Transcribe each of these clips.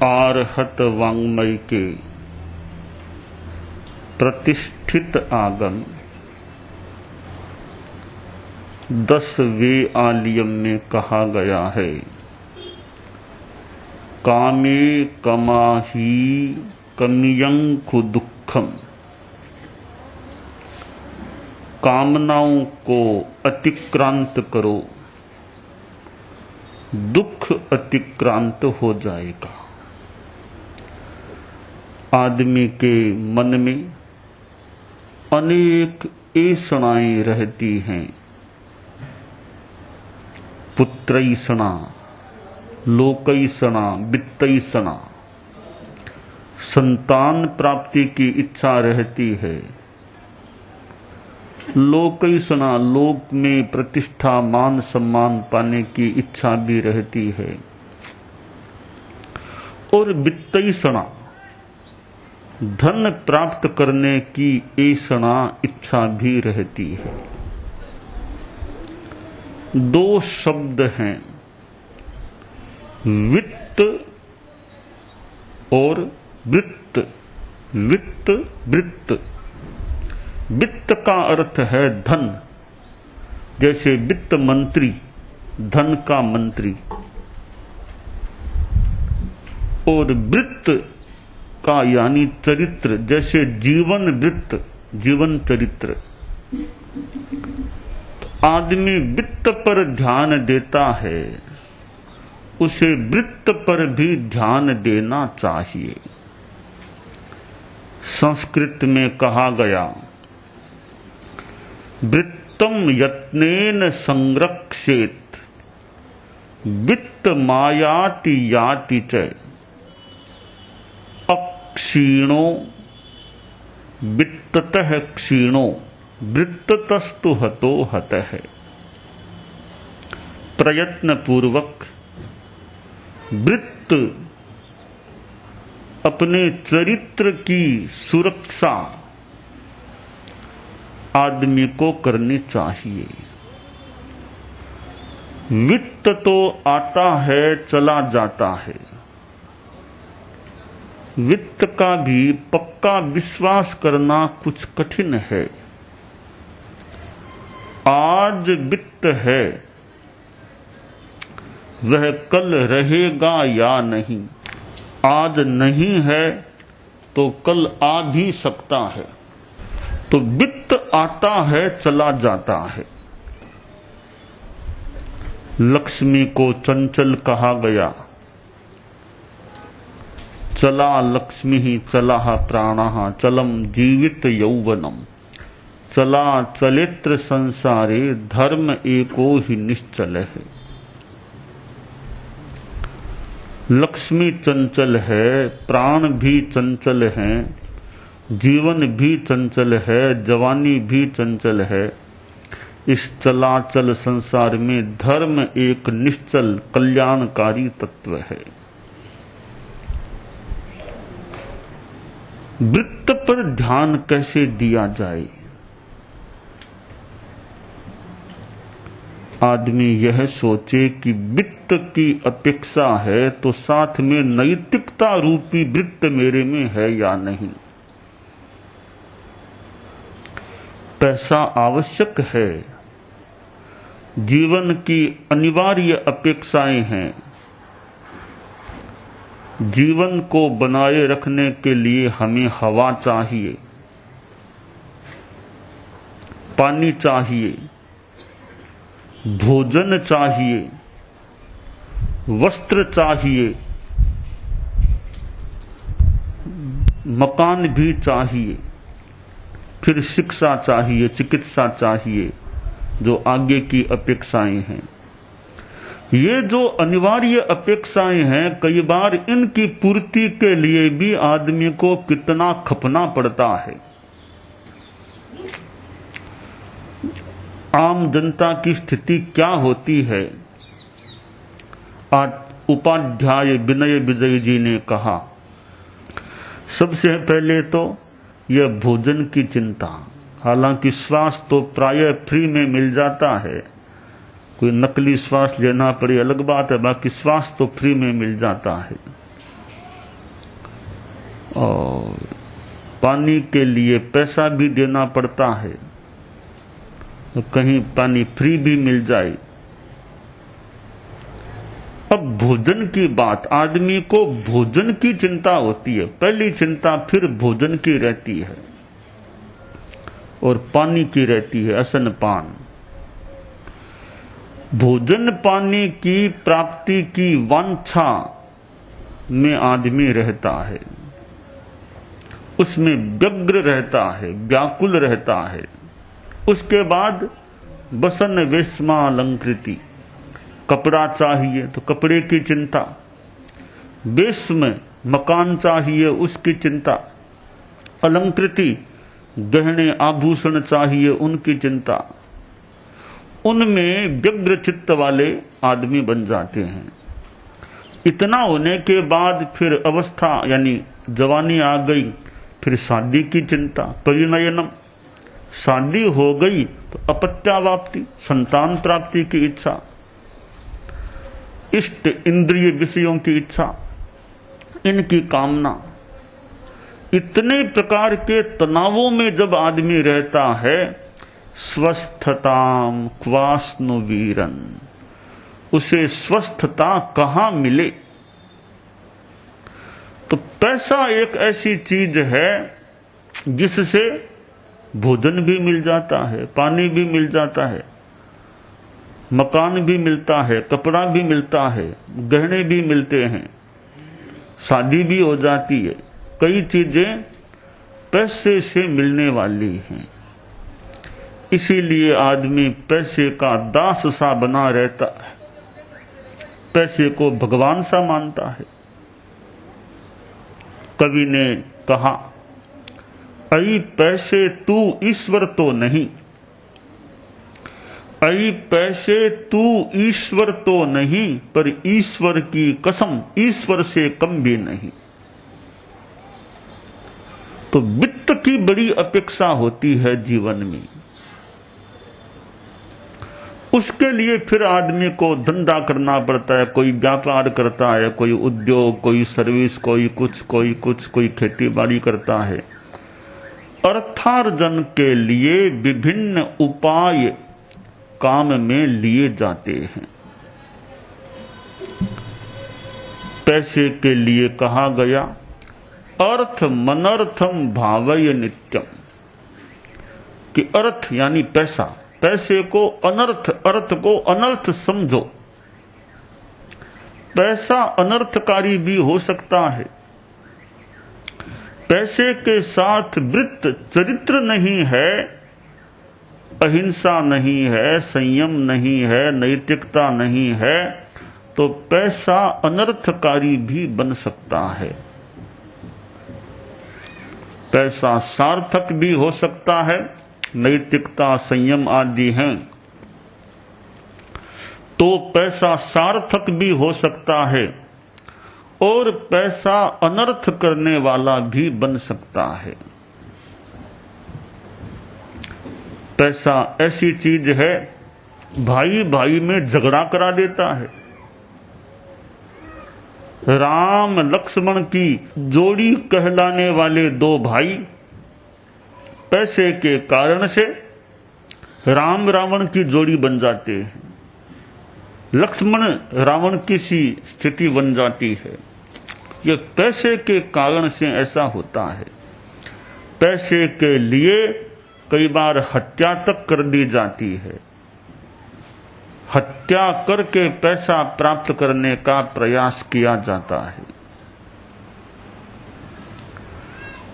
आरहत वाङ्मय के प्रतिष्ठित आगम 10वें आलियम में कहा गया है, कामे कमाही कमियंखु दुखम। कामनाओं को अतिक्रांत करो, दुख अतिक्रांत हो जाएगा। आदमी के मन में अनेक ऐसणाएं रहती हैं। पुत्रैषणा, लोकैषणा, वित्तैषणा। संतान प्राप्ति की इच्छा रहती है। लोकैषणा, लोक में प्रतिष्ठा मान सम्मान पाने की इच्छा भी रहती है। और वित्तैषणा, धन प्राप्त करने की ऐषणा इच्छा भी रहती है। दो शब्द हैं, वित्त और वृत्त। वित्त, वृत्त। वित्त का अर्थ है धन, जैसे वित्त मंत्री, धन का मंत्री। और वृत्त का यानी चरित्र, जैसे जीवन वृत्त, जीवन चरित्र। आदमी वित्त पर ध्यान देता है, उसे वृत्त पर भी ध्यान देना चाहिए। संस्कृत में कहा गया, वृत्तम यत्नेन संरक्षेत वित्त मायाति याति च अक्षीणो वित्ततः क्षीणो वृत्ततस्तु हतो हतः। प्रयत्न पूर्वक वृत्त अपने चरित्र की सुरक्षा आदमी को करनी चाहिए। वित्त तो आता है चला जाता है। वित्त का भी पक्का विश्वास करना कुछ कठिन है। आज वित्त है, वह कल रहेगा या नहीं। आज नहीं है तो कल आ भी सकता है। तो वित्त आता है चला जाता है। लक्ष्मी को चंचल कहा गया। चला लक्ष्मी ही चला प्राणः चलम जीवित यौवनम। चला चलित्र संसारे धर्म एको ही निश्चल है। लक्ष्मी चंचल है, प्राण भी चंचल हैं, जीवन भी चंचल है, जवानी भी चंचल है। इस चलाचल संसार में धर्म एक निश्चल कल्याणकारी तत्व है। वृत्त पर ध्यान कैसे दिया जाए? आदमी यह सोचे कि वित्त की अपेक्षा है तो साथ में नैतिकता रूपी वृत्त मेरे में है या नहीं। पैसा आवश्यक है, जीवन की अनिवार्य अपेक्षाएं हैं। जीवन को बनाए रखने के लिए हमें हवा चाहिए, पानी चाहिए, भोजन चाहिए, वस्त्र चाहिए, मकान भी चाहिए, फिर शिक्षा चाहिए, चिकित्सा चाहिए, जो आगे की अपेक्षाएं हैं। ये जो अनिवार्य अपेक्षाएं हैं, कई बार इनकी पूर्ति के लिए भी आदमी को कितना खपना पड़ता है। आम जनता की स्थिति क्या होती है? आज उपाध्याय विनय विजय जी ने कहा, सबसे पहले तो यह भोजन की चिंता। हालांकि स्वास्थ्य तो प्रायः फ्री में मिल जाता है, कोई नकली स्वास्थ्य लेना पड़े अलग बात है, बाकी स्वास्थ्य तो फ्री में मिल जाता है। और पानी के लिए पैसा भी देना पड़ता है, तो कहीं पानी फ्री भी मिल जाए। अब भोजन की बात, आदमी को भोजन की चिंता होती है, पहली चिंता फिर भोजन की रहती है और पानी की रहती है, असन पान। भोजन पानी की प्राप्ति की वांछा में आदमी रहता है, उसमें व्यग्र रहता है, व्याकुल रहता है। उसके बाद बसन वेश्मालंकृति, कपड़ा चाहिए तो कपड़े की चिंता, वेश में मकान चाहिए उसकी चिंता, अलंकृति गहने आभूषण चाहिए उनकी चिंता। उनमें व्यग्र चित्त वाले आदमी बन जाते हैं। इतना होने के बाद फिर अवस्था यानी जवानी आ गई, फिर शादी की चिंता, परिणयनम, शादी हो गई तो अपत्यावाप्ति, संतान प्राप्ति की इच्छा, इष्ट इंद्रिय विषयों की इच्छा, इनकी कामना। इतने प्रकार के तनावों में जब आदमी रहता है, स्वस्थताम क्वास्नु वीरन, उसे स्वस्थता कहां मिले? तो पैसा एक ऐसी चीज है जिससे भोजन भी मिल जाता है, पानी भी मिल जाता है, मकान भी मिलता है, कपड़ा भी मिलता है, गहने भी मिलते हैं, शादी भी हो जाती है। कई चीजें पैसे से मिलने वाली हैं। इसीलिए आदमी पैसे का दास सा बना रहता है, पैसे को भगवान सा मानता है। कवि ने कहा, ऐ पैसे तू ईश्वर तो नहीं, ऐ पैसे तू ईश्वर तो नहीं, पर ईश्वर की कसम ईश्वर से कम भी नहीं। तो वित्त की बड़ी अपेक्षा होती है जीवन में। उसके लिए फिर आदमी को धंधा करना पड़ता है, कोई व्यापार करता है, कोई उद्योग, कोई सर्विस, कोई खेती बाड़ी करता है। अर्थार्जन के लिए विभिन्न उपाय काम में लिए जाते हैं। पैसे के लिए कहा गया, अर्थ मनर्थम भावय नित्यम, कि अर्थ यानी पैसा, पैसे को अनर्थ, अर्थ को अनर्थ समझो। पैसा अनर्थकारी भी हो सकता है। पैसे के साथ वृत्त चरित्र नहीं है, अहिंसा नहीं है, संयम नहीं है, नैतिकता नहीं है, तो पैसा अनर्थकारी भी बन सकता है। पैसा सार्थक भी हो सकता है, नैतिकता संयम आदि हैं, तो पैसा सार्थक भी हो सकता है और पैसा अनर्थ करने वाला भी बन सकता है। पैसा ऐसी चीज है, भाई भाई में झगड़ा करा देता है। राम लक्ष्मण की जोड़ी कहलाने वाले दो भाई पैसे के कारण से राम रावण की जोड़ी बन जाते हैं, लक्ष्मण रावण की सी स्थिति बन जाती है। यह पैसे के कारण से ऐसा होता है। पैसे के लिए कई बार हत्या तक कर दी जाती है। हत्या करके पैसा प्राप्त करने का प्रयास किया जाता है।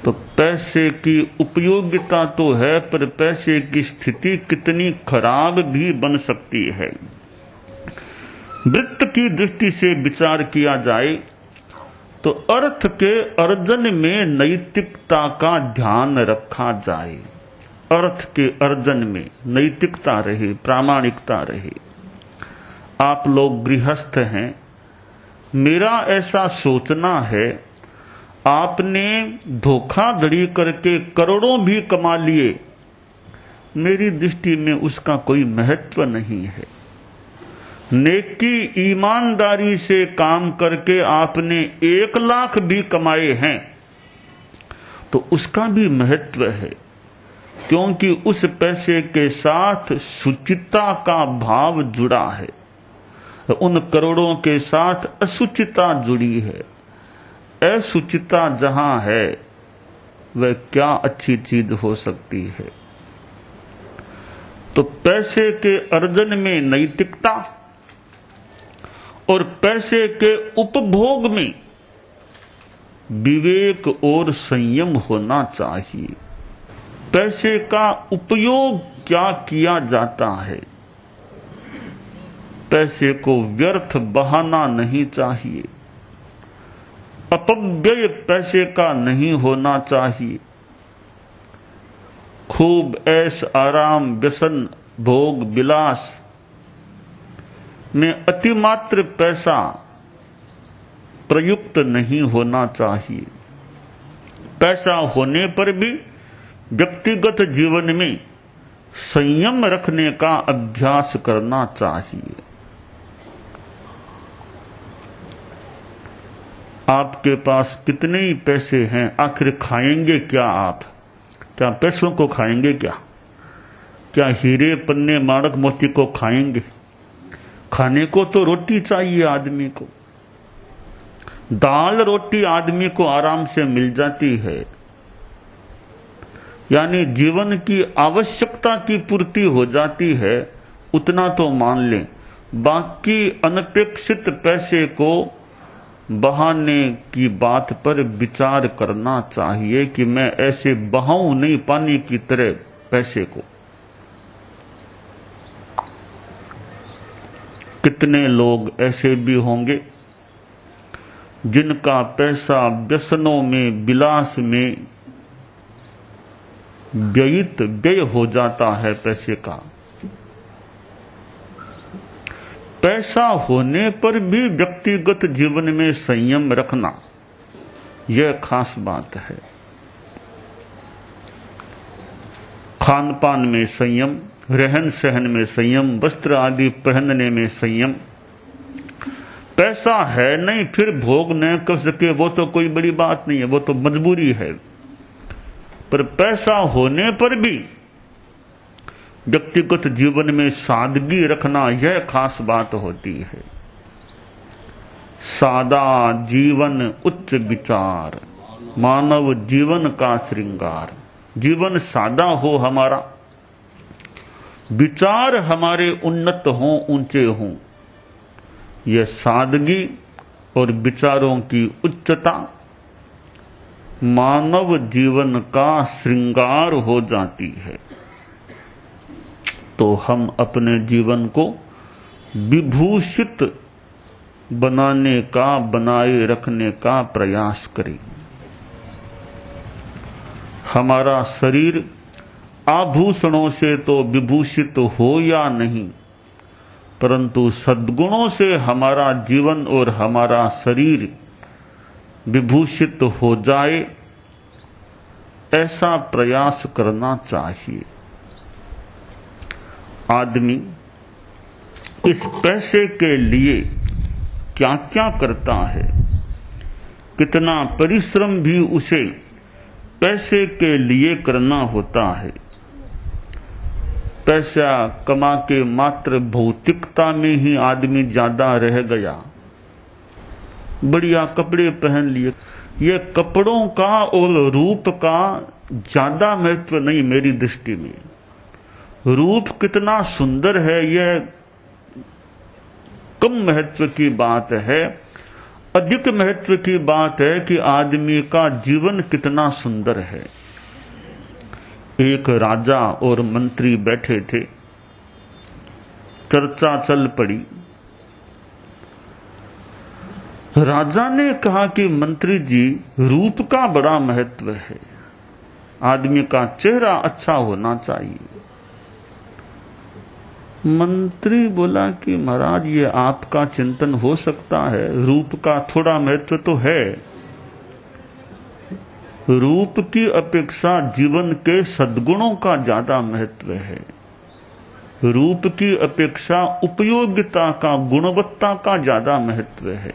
तो पैसे की उपयोगिता तो है, पर पैसे की स्थिति कितनी खराब भी बन सकती है। वृत्त की दृष्टि से विचार किया जाए तो अर्थ के अर्जन में नैतिकता का ध्यान रखा जाए। अर्थ के अर्जन में नैतिकता रहे, प्रामाणिकता रहे। आप लोग गृहस्थ हैं, मेरा ऐसा सोचना है, आपने धोखाधड़ी करके करोड़ों भी कमा लिए, मेरी दृष्टि में उसका कोई महत्व नहीं है। नेकी ईमानदारी से काम करके आपने 1 लाख भी कमाए हैं, तो उसका भी महत्व है, क्योंकि उस पैसे के साथ शुचिता का भाव जुड़ा है, उन करोड़ों के साथ अशुचिता जुड़ी है। असुचिता जहां है वह क्या अच्छी चीज हो सकती है। तो पैसे के अर्जन में नैतिकता और पैसे के उपभोग में विवेक और संयम होना चाहिए। पैसे का उपयोग क्या किया जाता है, पैसे को व्यर्थ बहाना नहीं चाहिए, अपव्यय पैसे का नहीं होना चाहिए। खूब ऐश आराम व्यसन भोग विलास में अतिमात्र पैसा प्रयुक्त नहीं होना चाहिए। पैसा होने पर भी व्यक्तिगत जीवन में संयम रखने का अभ्यास करना चाहिए। आपके पास कितने ही पैसे हैं, आखिर खाएंगे क्या आप? क्या पैसों को खाएंगे क्या? क्या हीरे पन्ने माणक मोती को खाएंगे? खाने को तो रोटी चाहिए आदमी को। दाल रोटी आदमी को आराम से मिल जाती है, यानी जीवन की आवश्यकता की पूर्ति हो जाती है, उतना तो मान लें। बाकी अनपेक्षित पैसे को बहाने की बात पर विचार करना चाहिए कि मैं ऐसे बहाऊं नहीं पानी की तरह पैसे को। कितने लोग ऐसे भी होंगे जिनका पैसा व्यसनों में विलास में व्यय हो जाता है। पैसे का पैसा होने पर भी व्यक्तिगत जीवन में संयम रखना, यह खास बात है। खान पान में संयम, रहन सहन में संयम, वस्त्र आदि पहनने में संयम। पैसा है नहीं फिर भोग न कर सके वो तो कोई बड़ी बात नहीं है, वो तो मजबूरी है। पर पैसा होने पर भी व्यक्तिगत जीवन में सादगी रखना, यह खास बात होती है। सादा जीवन उच्च विचार, मानव जीवन का श्रृंगार। जीवन सादा हो हमारा, विचार हमारे उन्नत हों, ऊंचे हों। यह सादगी और विचारों की उच्चता मानव जीवन का श्रृंगार हो जाती है। तो हम अपने जीवन को विभूषित बनाने का, बनाए रखने का प्रयास करें। हमारा शरीर आभूषणों से तो विभूषित हो या नहीं, परंतु सद्गुणों से हमारा जीवन और हमारा शरीर विभूषित हो जाए, ऐसा प्रयास करना चाहिए। आदमी इस पैसे के लिए क्या क्या करता है, कितना परिश्रम भी उसे पैसे के लिए करना होता है। पैसा कमा के मात्र भौतिकता में ही आदमी ज्यादा रह गया, बढ़िया कपड़े पहन लिए। ये कपड़ों का और रूप का ज्यादा महत्व नहीं मेरी दृष्टि में। रूप कितना सुंदर है यह कम महत्व की बात है। अधिक महत्व की बात है कि आदमी का जीवन कितना सुंदर है। एक राजा और मंत्री बैठे थे, चर्चा चल पड़ी। राजा ने कहा कि मंत्री जी, रूप का बड़ा महत्व है, आदमी का चेहरा अच्छा होना चाहिए। मंत्री बोला कि महाराज ये आपका चिंतन हो सकता है, रूप का थोड़ा महत्व तो है। रूप की अपेक्षा जीवन के सद्गुणों का ज्यादा महत्व है। रूप की अपेक्षा उपयोगिता का, गुणवत्ता का ज्यादा महत्व है।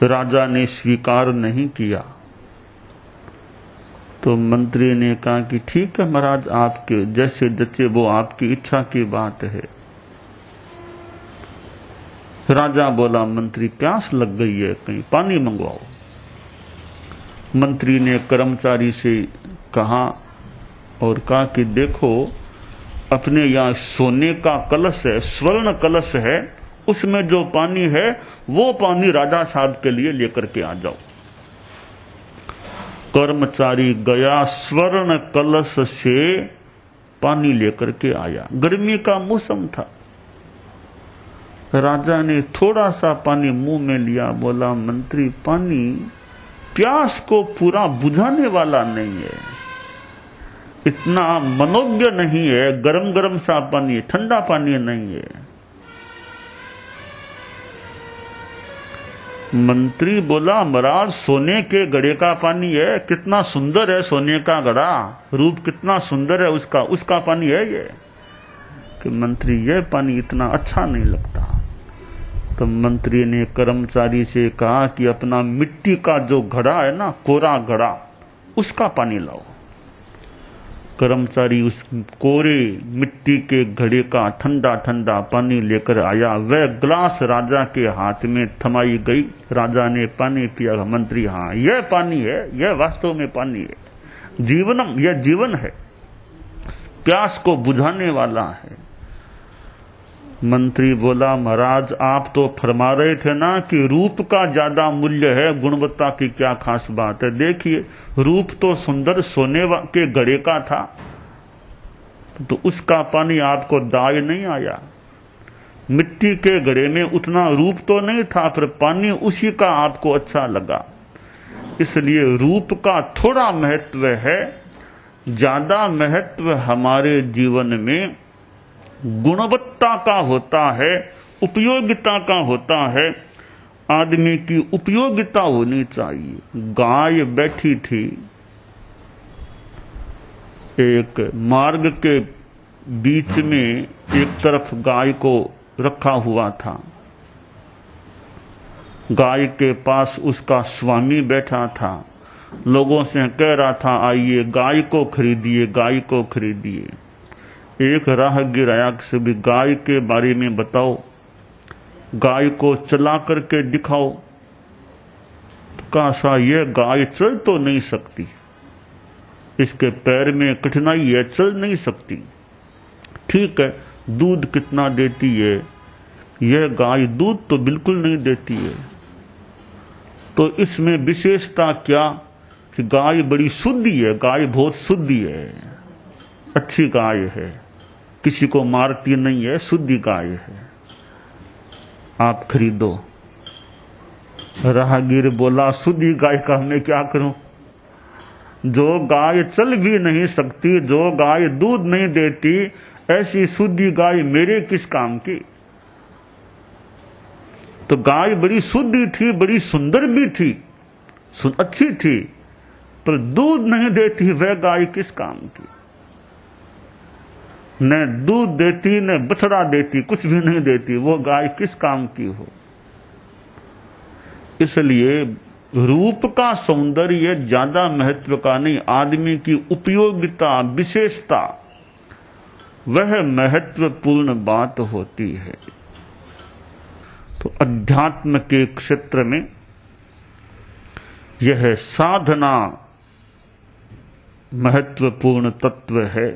राजा ने स्वीकार नहीं किया। तो मंत्री ने कहा कि ठीक है महाराज, आपके जैसे जचे वो आपकी इच्छा की बात है। राजा बोला, मंत्री प्यास लग गई है, कहीं पानी मंगवाओ। मंत्री ने कर्मचारी से कहा और कहा कि देखो, अपने यहाँ सोने का कलश है, स्वर्ण कलश है, उसमें जो पानी है वो पानी राजा साहब के लिए लेकर के आ जाओ। कर्मचारी गया, स्वर्ण कलश से पानी लेकर के आया। गर्मी का मौसम था। राजा ने थोड़ा सा पानी मुंह में लिया, बोला, मंत्री पानी प्यास को पूरा बुझाने वाला नहीं है, इतना मनोज्ञ नहीं है, गरम गरम सा पानी, ठंडा पानी नहीं है। मंत्री बोला, महाराज सोने के घड़े का पानी है, कितना सुंदर है सोने का घड़ा, रूप कितना सुंदर है उसका पानी है ये। कि मंत्री, यह पानी इतना अच्छा नहीं लगता। तो मंत्री ने कर्मचारी से कहा कि अपना मिट्टी का जो घड़ा है ना, कोरा घड़ा, उसका पानी लाओ। कर्मचारी उस कोरे मिट्टी के घड़े का ठंडा ठंडा पानी लेकर आया। वह ग्लास राजा के हाथ में थमाई गई। राजा ने पानी पिया। मंत्री, हाँ यह पानी है, यह वास्तव में पानी है, जीवनम, यह जीवन है, प्यास को बुझाने वाला है। मंत्री बोला, महाराज आप तो फरमा रहे थे ना कि रूप का ज्यादा मूल्य है, गुणवत्ता की क्या खास बात है। देखिए, रूप तो सुंदर सोने के घड़े का था, तो उसका पानी आपको दाय नहीं आया। मिट्टी के घड़े में उतना रूप तो नहीं था, पर पानी उसी का आपको अच्छा लगा। इसलिए रूप का थोड़ा महत्व है, ज्यादा महत्व हमारे जीवन में गुणवत्ता का होता है, उपयोगिता का होता है। आदमी की उपयोगिता होनी चाहिए। गाय बैठी थी, एक मार्ग के बीच में एक तरफ गाय को रखा हुआ था। गाय के पास उसका स्वामी बैठा था, लोगों से कह रहा था, आइए गाय को खरीदिए, गाय को खरीदिए। एक राहगीर आया से भी गाय के बारे में बताओ, गाय को चला करके दिखाओ। तो कहा, सा यह गाय चल तो नहीं सकती, इसके पैर में कठिनाई है, चल नहीं सकती। ठीक है, दूध कितना देती है? यह गाय दूध तो बिल्कुल नहीं देती है। तो इसमें विशेषता क्या कि गाय बड़ी शुद्धि है, गाय बहुत शुद्धि है, अच्छी गाय है, किसी को मारती नहीं है, शुद्धि गाय है, आप खरीदो। राहगीर बोला, शुद्धि गाय का मैं क्या करूं? जो गाय चल भी नहीं सकती, जो गाय दूध नहीं देती, ऐसी शुद्धि गाय मेरे किस काम की? तो गाय बड़ी शुद्धि थी, बड़ी सुंदर भी थी, अच्छी थी, पर दूध नहीं देती, वह गाय किस काम की? न दूध देती, न बछड़ा देती, कुछ भी नहीं देती, वो गाय किस काम की हो? इसलिए रूप का सौंदर्य ज्यादा महत्व का नहीं, आदमी की उपयोगिता, विशेषता, वह महत्वपूर्ण बात होती है। तो अध्यात्म के क्षेत्र में यह साधना महत्वपूर्ण तत्व है।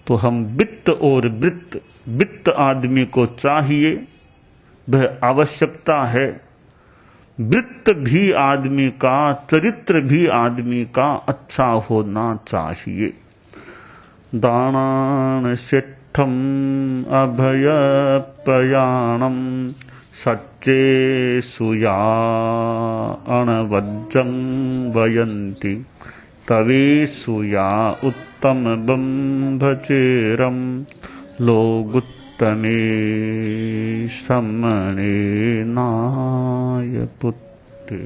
तो हम वित्त और वित्त आदमी को चाहिए, वह आवश्यकता है। वित्त भी आदमी का, चरित्र भी आदमी का अच्छा होना चाहिए। दानान शिष्ठम अभयपयाणम सच्चे सुया अणवज्जं वयन्ति तवेशुया उत्तम बंभचेरम लोगुत्तमे समने नाय पुत्ते।